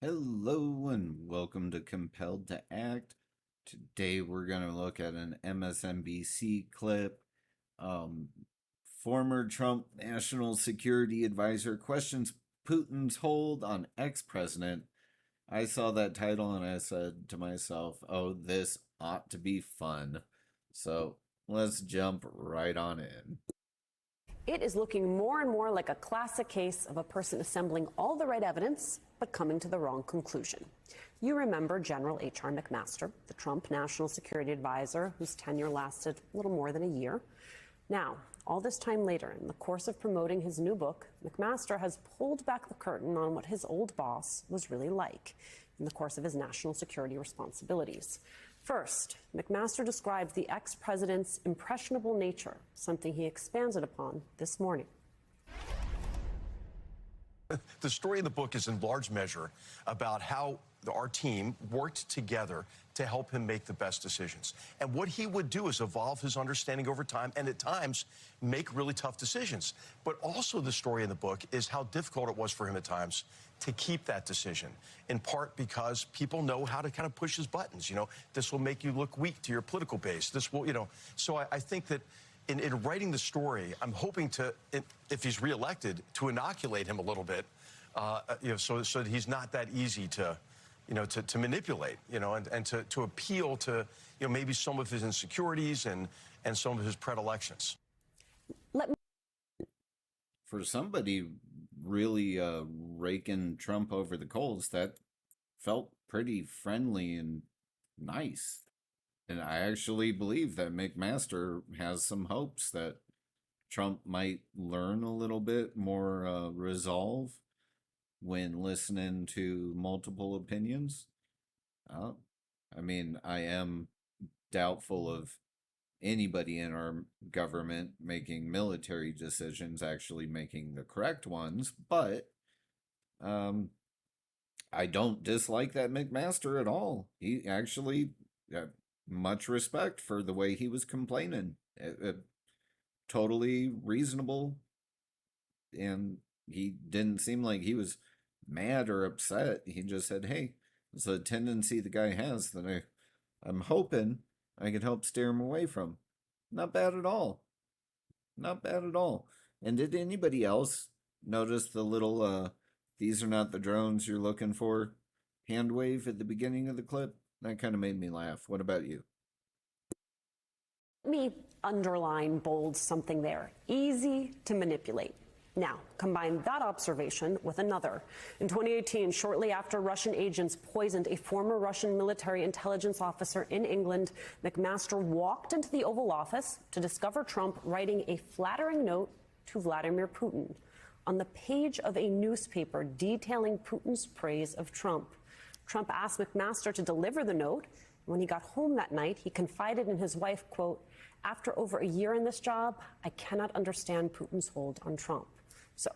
Hello and welcome to Compelled to Act. Today we're going to look at an MSNBC clip. Former Trump National Security Advisor questions Putin's hold on ex-president. I saw that title and I said to myself, oh, this ought to be fun. So let's jump right on in. It is looking more and more like a classic case of a person assembling all the right evidence, but coming to the wrong conclusion. You remember General H.R. McMaster, the Trump National Security Advisor, whose tenure lasted a little more than a year. Now, all this time later, in the course of promoting his new book, McMaster has pulled back the curtain on what his old boss was really like in the course of his national security responsibilities. First, McMaster described the ex-president's impressionable nature, something he expanded upon this morning. The story in the book is in large measure about how our team worked together to help him make the best decisions. And what he would do is evolve his understanding over time and at times make really tough decisions. But also the story in the book is how difficult it was for him at times to keep that decision, in part because people know how to kind of push his buttons. You know, this will make you look weak to your political base. This will, so I think that in writing the story, I'm hoping to, if he's reelected, to inoculate him a little bit, so that he's not that easy to manipulate, and to appeal to, maybe some of his insecurities and some of his predilections. For somebody really raking Trump over the coals, that felt pretty friendly and nice. And I actually believe that McMaster has some hopes that Trump might learn a little bit more resolve when listening to multiple opinions. I mean, I am doubtful of anybody in our government making military decisions actually making the correct ones, but I don't dislike that McMaster at all. He actually, much respect for the way he was complaining. Totally reasonable, and he didn't seem like he was mad or upset. He just said, hey, it's a tendency the guy has that I'm hoping I could help steer him away from. Not bad at all. Not bad at all. And did anybody else notice the little, these are not the drones you're looking for hand wave at the beginning of the clip? That kind of made me laugh. What about you? Let me underline, bold something there. Easy to manipulate. Now, combine that observation with another. In 2018, shortly after Russian agents poisoned a former Russian military intelligence officer in England, McMaster walked into the Oval Office to discover Trump writing a flattering note to Vladimir Putin on the page of a newspaper detailing Putin's praise of Trump. Trump asked McMaster to deliver the note. When he got home that night, he confided in his wife, quote, after over a year in this job, I cannot understand Putin's hold on Trump. So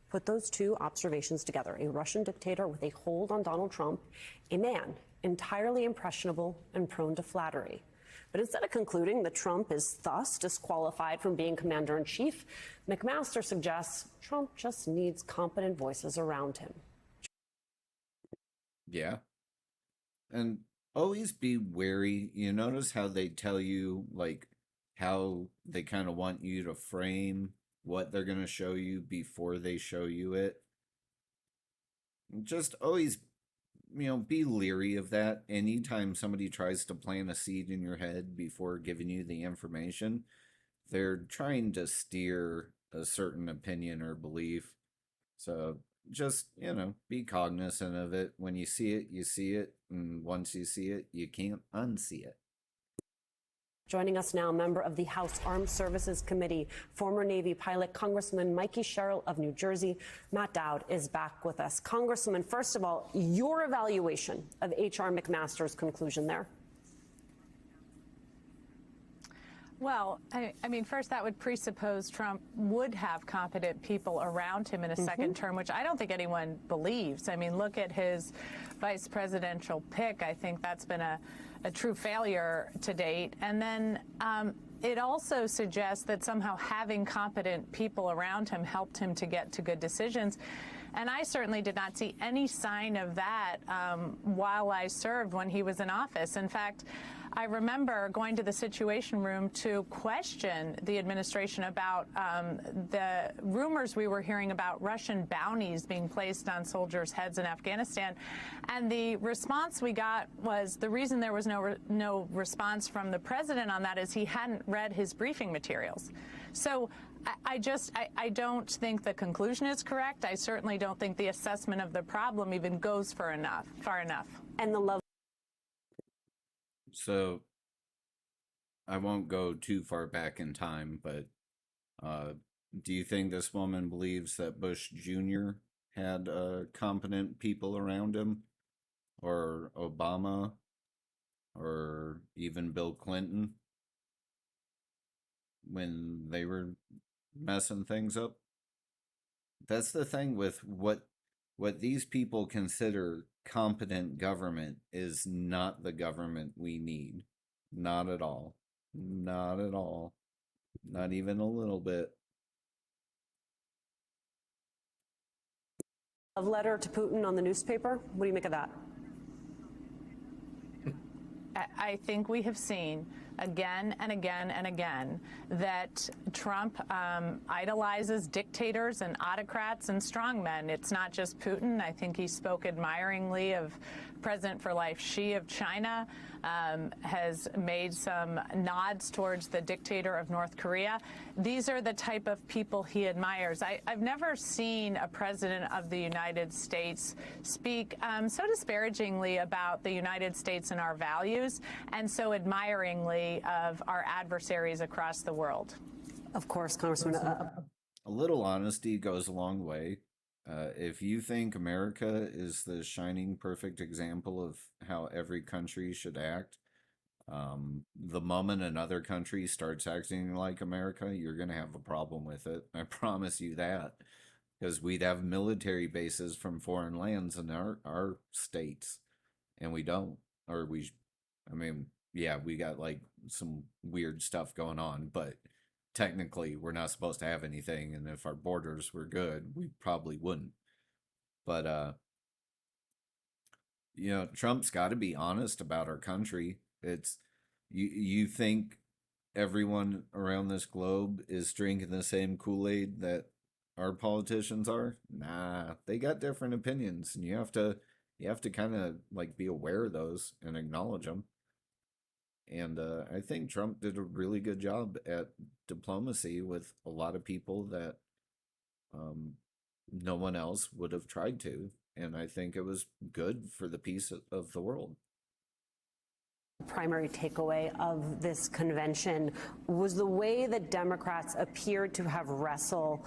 put those two observations together. A Russian dictator with a hold on Donald Trump, a man entirely impressionable and prone to flattery. But instead of concluding that Trump is thus disqualified from being commander-in-chief, McMaster suggests Trump just needs competent voices around him. Yeah. And always be wary. You notice how they tell you, like, how they kind of want you to frame what they're going to show you before they show you it. Just always, be leery of that. Anytime somebody tries to plant a seed in your head before giving you the information, they're trying to steer a certain opinion or belief. So just, be cognizant of it. When you see it, you see it. And once you see it, you can't unsee it. Joining us now, member of the House Armed Services Committee, former Navy pilot, Congressman Mikey Sherrill of New Jersey. Matt Dowd is back with us. Congressman, first of all, your evaluation of H.R. McMaster's conclusion there. Well, I mean, first, that would presuppose Trump would have competent people around him in a second term, which I don't think anyone believes. I mean, look at his vice presidential pick. I think that's been a true failure to date. And then it also suggests that somehow having competent people around him helped him to get to good decisions. And I certainly did not see any sign of that while I served when he was in office. In fact, I remember going to the Situation Room to question the administration about the rumors we were hearing about Russian bounties being placed on soldiers' heads in Afghanistan. And the response we got was the reason there was no response from the president on that is he hadn't read his briefing materials. So I don't think the conclusion is correct. I certainly don't think the assessment of the problem even goes far enough. And the level. So I won't go too far back in time, but do you think this woman believes that Bush Jr. had competent people around him, or Obama, or even Bill Clinton when they were messing things up? That's the thing with what these people consider competent government is not the government we need. Not at all. Not at all. Not even a little bit. A letter to Putin on the newspaper. What do you make of that? I think we have seen again and again and again that Trump idolizes dictators and autocrats and strongmen. It's not just Putin. I think he spoke admiringly of President for Life Xi of China, has made some nods towards the dictator of North Korea. These are the type of people he admires. I've never seen a president of the United States speak so disparagingly about the United States and our values, and so admiringly of our adversaries across the world. Of course, Congressman. A little honesty goes a long way. If you think America is the shining perfect example of how every country should act, the moment another country starts acting like America, you're going to have a problem with it. I promise you that. Because we'd have military bases from foreign lands in our states, and we don't. Or we got like some weird stuff going on, but technically we're not supposed to have anything, and if our borders were good, we probably wouldn't. But Trump's got to be honest about our country. It's you think everyone around this globe is drinking the same Kool-Aid that our politicians are? Nah, they got different opinions, and you have to kind of like be aware of those and acknowledge them. And I think Trump did a really good job at diplomacy with a lot of people that no one else would have tried to. And I think it was good for the peace of the world. Primary takeaway of this convention was the way that Democrats appeared to have wrestled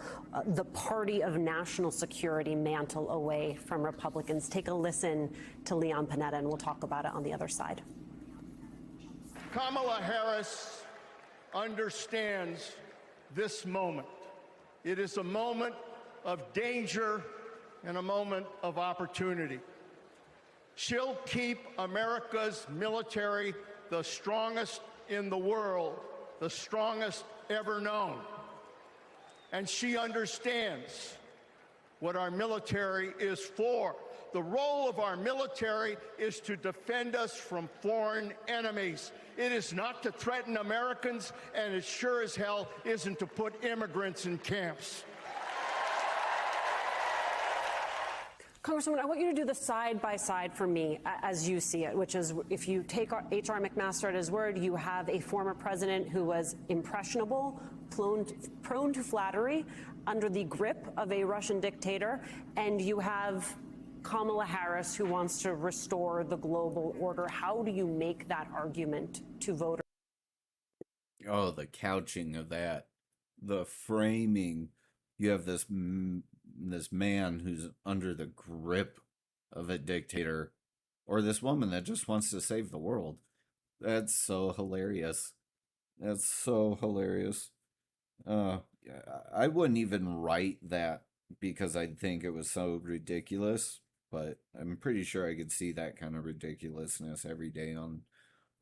the party of national security mantle away from Republicans. Take a listen to Leon Panetta, and we'll talk about it on the other side. Kamala Harris understands this moment. It is a moment of danger and a moment of opportunity. She'll keep America's military the strongest in the world, the strongest ever known. And she understands what our military is for. The role of our military is to defend us from foreign enemies. It is not to threaten Americans, and it sure as hell isn't to put immigrants in camps. Congresswoman, I want you to do the side-by-side for me as you see it, which is if you take H.R. McMaster at his word, you have a former president who was impressionable, prone to flattery, under the grip of a Russian dictator, and you have Kamala Harris who wants to restore the global order. How do you make that argument to voters? Oh, the couching of that, the framing. You have this man who's under the grip of a dictator, or this woman that just wants to save the world. That's so hilarious. That's so hilarious. I wouldn't even write that because I'd think it was so ridiculous, but I'm pretty sure I could see that kind of ridiculousness every day on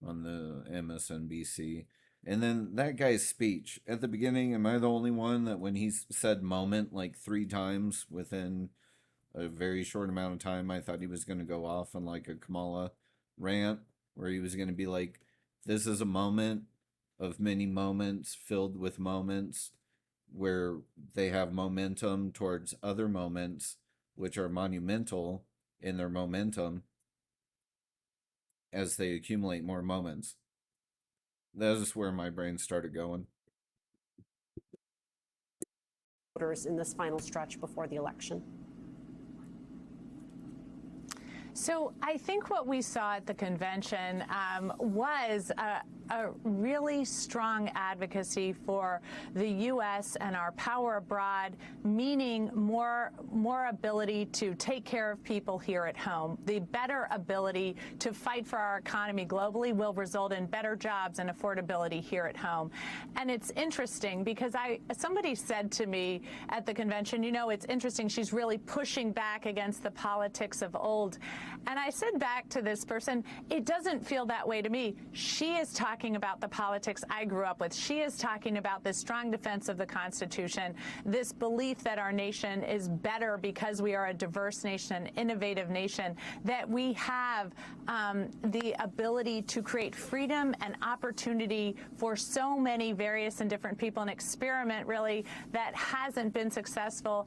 the MSNBC. And then that guy's speech at the beginning, am I the only one that when he said moment like 3 times within a very short amount of time, I thought he was going to go off on like a Kamala rant where he was going to be like, this is a moment of many moments filled with moments where they have momentum towards other moments, which are monumental in their momentum as they accumulate more moments. That's where my brain started going. Voters in this final stretch before the election. So I think what we saw at the convention was a really strong advocacy for the U.S. and our power abroad, meaning more ability to take care of people here at home. The better ability to fight for our economy globally will result in better jobs and affordability here at home. And it's interesting because somebody said to me at the convention, you know, it's interesting, she's really pushing back against the politics of old. And I said back to this person, it doesn't feel that way to me. She is talking about the politics I grew up with. She is talking about this strong defense of the Constitution, this belief that our nation is better because we are a diverse nation, an innovative nation, that we have the ability to create freedom and opportunity for so many various and different people, an experiment really that hasn't been successful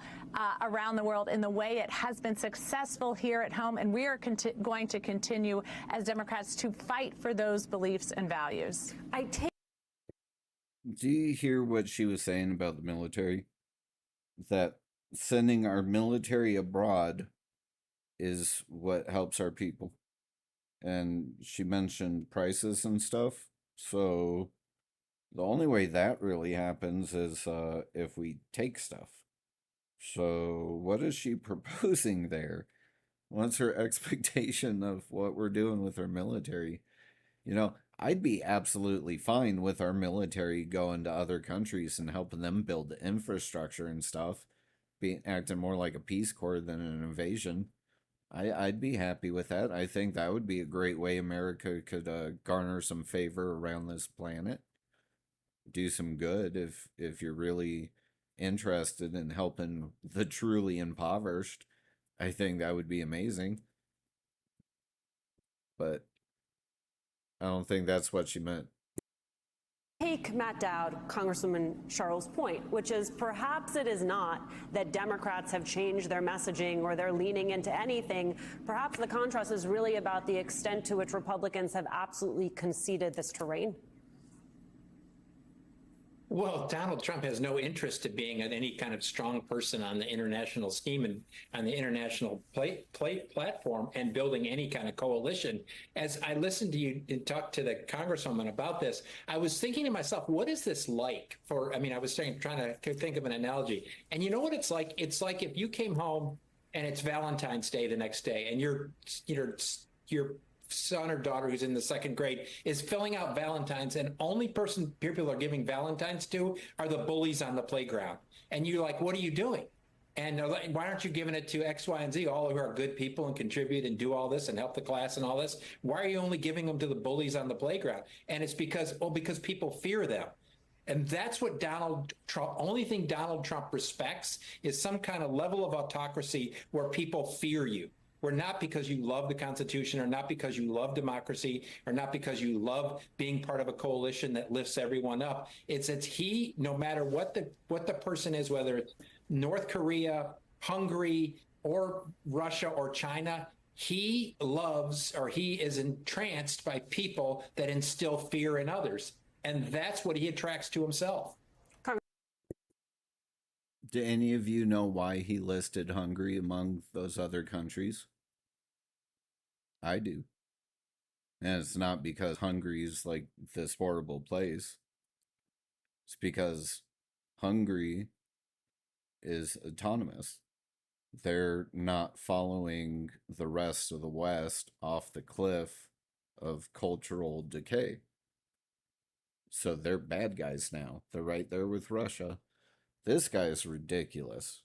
around the world in the way it has been successful here at home. And we are going to continue as Democrats to fight for those beliefs and values. Do you hear what she was saying about the military? That sending our military abroad is what helps our people. And she mentioned prices and stuff. So the only way that really happens is if we take stuff. So what is she proposing there? What's her expectation of what we're doing with our military? You know, I'd be absolutely fine with our military going to other countries and helping them build the infrastructure and stuff, acting more like a Peace Corps than an invasion. I'd be happy with that. I think that would be a great way America could garner some favor around this planet. Do some good if you're really interested in helping the truly impoverished. I think that would be amazing. But I don't think that's what she meant. Take Matt Dowd, Congresswoman Charles' point, which is perhaps it is not that Democrats have changed their messaging or they're leaning into anything. Perhaps the contrast is really about the extent to which Republicans have absolutely conceded this terrain. Well, Donald Trump has no interest in being any kind of strong person on the international scheme and on the international platform and building any kind of coalition. As I listened to you talk to the Congresswoman about this, I was thinking to myself, what is this like for, I mean, I was trying to think of an analogy. And you know what it's like? It's like if you came home and it's Valentine's Day the next day and your son or daughter who's in the second grade is filling out Valentine's, and only person people are giving Valentine's to are the bullies on the playground. And you're like, what are you doing? And why aren't you giving it to X, Y, and Z, all who are good people and contribute and do all this and help the class and all this? Why are you only giving them to the bullies on the playground? And it's because people fear them. And that's what Donald Trump, only thing Donald Trump respects is some kind of level of autocracy where people fear you. We're not because you love the Constitution or not because you love democracy or not because you love being part of a coalition that lifts everyone up. It's he, no matter what the person is, whether it's North Korea, Hungary, or Russia or China, he loves or he is entranced by people that instill fear in others. And that's what he attracts to himself. Do any of you know why he listed Hungary among those other countries? I do. And it's not because Hungary's like this horrible place. It's because Hungary is autonomous. They're not following the rest of the West off the cliff of cultural decay. So they're bad guys now. They're right there with Russia. This guy is ridiculous.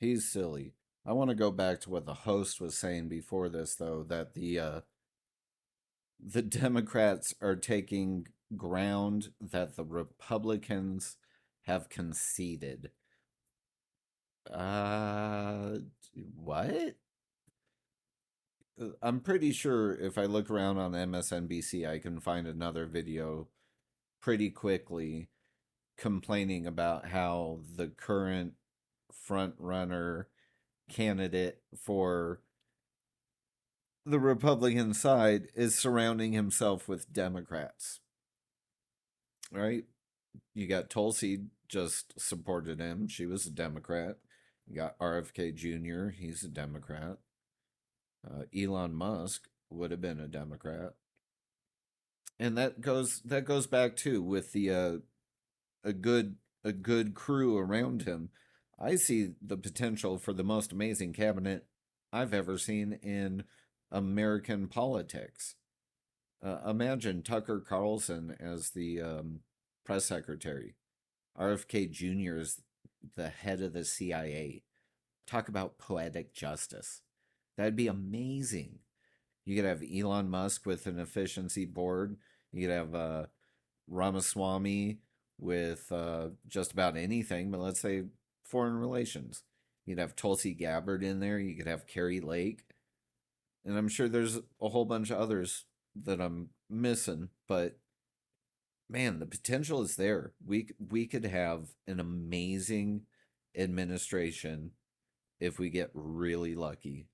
He's silly. I want to go back to what the host was saying before this, though, that the Democrats are taking ground that the Republicans have conceded. what? I'm pretty sure if I look around on MSNBC, I can find another video pretty quickly complaining about how the current front runner candidate for the Republican side is surrounding himself with Democrats. Right? You got Tulsi just supported him. She was a Democrat. You got RFK Jr. He's a Democrat. Elon Musk would have been a Democrat. And that goes back too with the a good crew around him. I see the potential for the most amazing cabinet I've ever seen in American politics. Imagine Tucker Carlson as the press secretary. RFK Jr. is the head of the CIA. Talk about poetic justice. That'd be amazing. You could have Elon Musk with an efficiency board. You could have Ramaswamy with just about anything, but let's say foreign relations. You'd have Tulsi Gabbard in there. You could have Carrie Lake. And I'm sure there's a whole bunch of others that I'm missing, but man, the potential is there. We could have an amazing administration if we get really lucky.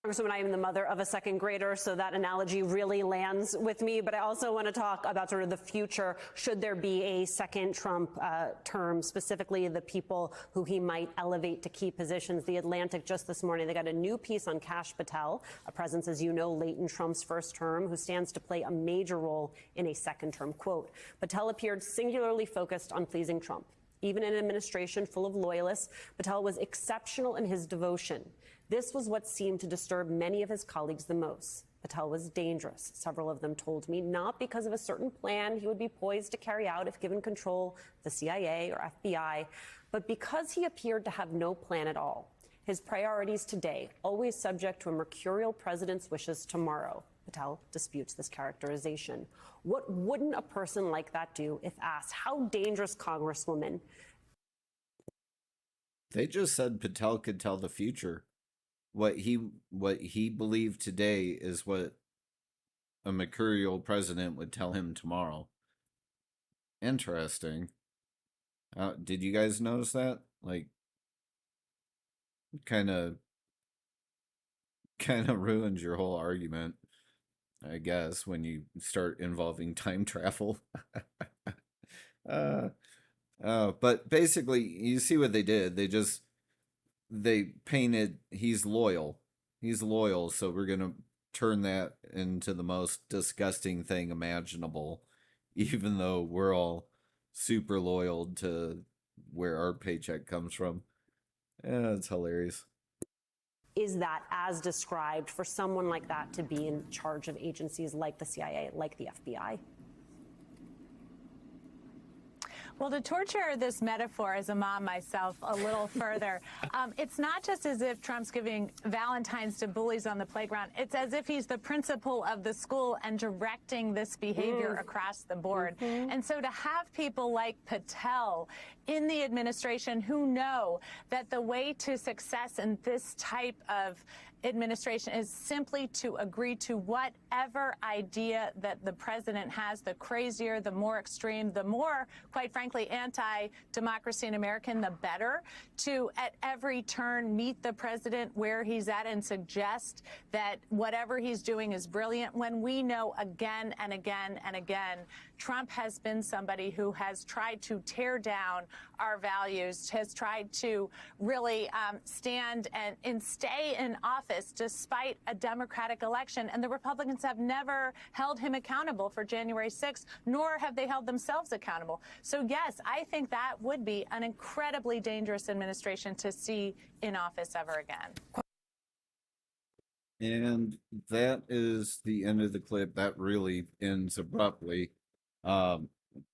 Congresswoman, I am the mother of a second grader, so that analogy really lands with me. But I also want to talk about sort of the future. Should there be a second Trump term, specifically the people who he might elevate to key positions? The Atlantic just this morning, they got a new piece on Kash Patel, a presence, as you know, late in Trump's first term, who stands to play a major role in a second term. Quote, Patel appeared singularly focused on pleasing Trump. Even in an administration full of loyalists, Patel was exceptional in his devotion. This was what seemed to disturb many of his colleagues the most. Patel was dangerous, several of them told me, not because of a certain plan he would be poised to carry out if given control of the CIA or FBI, but because he appeared to have no plan at all. His priorities today, always subject to a mercurial president's wishes tomorrow. Patel disputes this characterization. What wouldn't a person like that do if asked? How dangerous, Congresswoman? They just said Patel could tell the future. What he believed today is what a mercurial president would tell him tomorrow. Interesting. Did you guys notice that? Like, kind of ruins your whole argument, I guess, when you start involving time travel. But basically, you see what they did. They painted he's loyal. He's loyal, so we're going to turn that into the most disgusting thing imaginable, even though we're all super loyal to where our paycheck comes from. Yeah, it's hilarious. Is that as described for someone like that to be in charge of agencies like the CIA, like the FBI? Well, to torture this metaphor as a mom myself a little further, it's not just as if Trump's giving Valentines to bullies on the playground. It's as if he's the principal of the school and directing this behavior across the board. And so to have people like Patel in the administration who know that the way to success in this type of administration is simply to agree to whatever idea that the president has, the crazier, the more extreme, the more, quite frankly, anti-democracy in American, the better, to at every turn meet the president where he's at and suggest that whatever he's doing is brilliant, when we know again and again and again Trump has been somebody who has tried to tear down our values, has tried to really stand and stay in office despite a Democratic election. And the Republicans have never held him accountable for January 6th, nor have they held themselves accountable. So, yes, I think that would be an incredibly dangerous administration to see in office ever again. And that is the end of the clip. That really ends abruptly.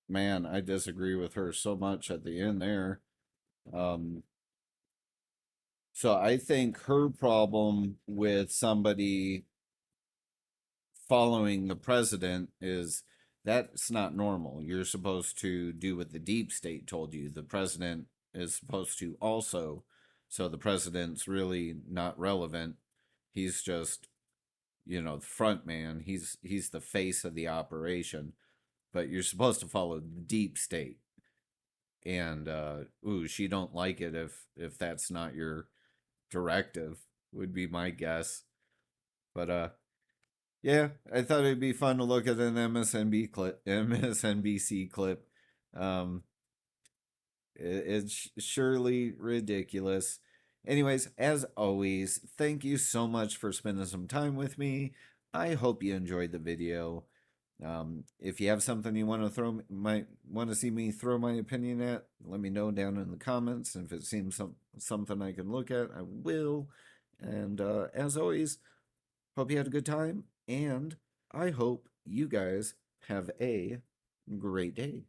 Man, I disagree with her so much at the end there. So I think her problem with somebody following the president is that's not normal. You're supposed to do what the deep state told you. The president is supposed to also So the president's really not relevant. He's just, the front man. He's the face of the operation. But you're supposed to follow the deep state. And she don't like it if that's not your directive, would be my guess. But yeah, I thought it'd be fun to look at an MSNBC clip. It's surely ridiculous. Anyways, as always, thank you so much for spending some time with me. I hope you enjoyed the video. If you have something you want to see me throw my opinion at, let me know down in the comments. And if it seems something I can look at, I will. And as always, hope you had a good time, and I hope you guys have a great day.